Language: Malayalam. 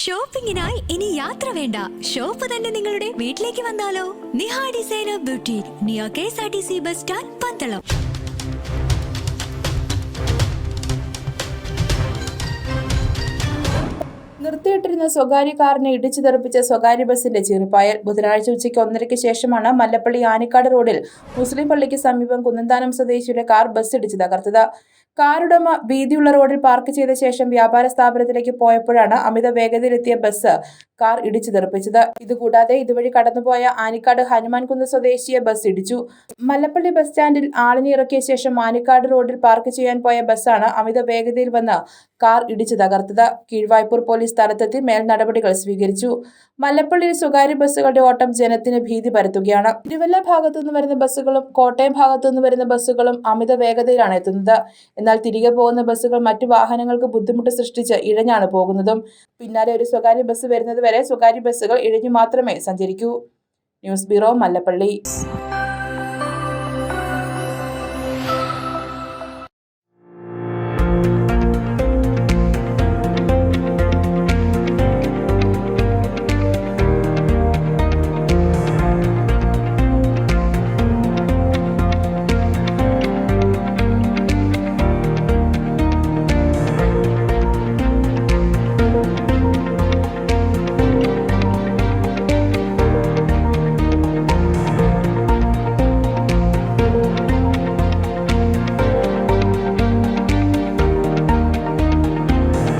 ഷോപ്പിംഗിനായി ഇനി യാത്ര വേണ്ട, ഷോപ്പ് തന്നെ നിങ്ങളുടെ വീട്ടിലേക്ക് വന്നാലോ? Niha designer beauty near KSRTC bus stand, Pandalam. നിർത്തിയിട്ടിരുന്ന സ്വകാര്യ കാറിനെ ഇടിച്ചു തെറിപ്പിച്ച സ്വകാര്യ ബസിന്റെ ചീറിപ്പായൽ. ബുധനാഴ്ച ഉച്ചയ്ക്ക് 1:30 ശേഷമാണ് മല്ലപ്പള്ളി ആനിക്കാട് റോഡിൽ മുസ്ലിം പള്ളിക്ക് സമീപം കുന്നന്താനം സ്വദേശിയുടെ കാർ ബസ് ഇടിച്ചു തകർത്തത്. കാറുടമ വീതിയുള്ള റോഡിൽ പാർക്ക് ചെയ്ത ശേഷം വ്യാപാര സ്ഥാപനത്തിലേക്ക് പോയപ്പോഴാണ് അമിത വേഗതയിലെത്തിയ ബസ് കാർ ഇടിച്ചു തെറിപ്പിച്ചത്. ഇതുകൂടാതെ ഇതുവഴി കടന്നുപോയ ആനിക്കാട് ഹനുമാൻകുന്ന് സ്വദേശിയെ ബസ് ഇടിച്ചു. മല്ലപ്പള്ളി ബസ് സ്റ്റാൻഡിൽ ആളിനെ ഇറക്കിയ ശേഷം ആനിക്കാട് റോഡിൽ പാർക്ക് ചെയ്യാൻ പോയ ബസ്സാണ് അമിത വേഗതയിൽ വന്ന് കാർ ഇടിച്ചു തകർത്തത്. കീഴ്വായ്പൂർ പോലീസ് സ്ഥലത്തെത്തി മേൽ നടപടികൾ സ്വീകരിച്ചു. മല്ലപ്പള്ളിയിൽ സ്വകാര്യ ബസ്സുകളുടെ ഓട്ടം ജനത്തിന് ഭീതി പരത്തുകയാണ്. തിരുവല്ല ഭാഗത്തുനിന്ന് വരുന്ന ബസ്സുകളും കോട്ടയം ഭാഗത്തുനിന്ന് വരുന്ന ബസ്സുകളും അമിത വേഗതയിലാണ് എത്തുന്നത്. എന്നാൽ തിരികെ പോകുന്ന ബസ്സുകൾ മറ്റു വാഹനങ്ങൾക്ക് ബുദ്ധിമുട്ട് സൃഷ്ടിച്ച് ഇഴഞ്ഞാണ് പോകുന്നതും. പിന്നാലെ ഒരു സ്വകാര്യ ബസ് വരുന്നത് വരെ സ്വകാര്യ ബസ്സുകൾ ഇഴഞ്ഞു മാത്രമേ സഞ്ചരിക്കൂ. News bureau, Mallappally.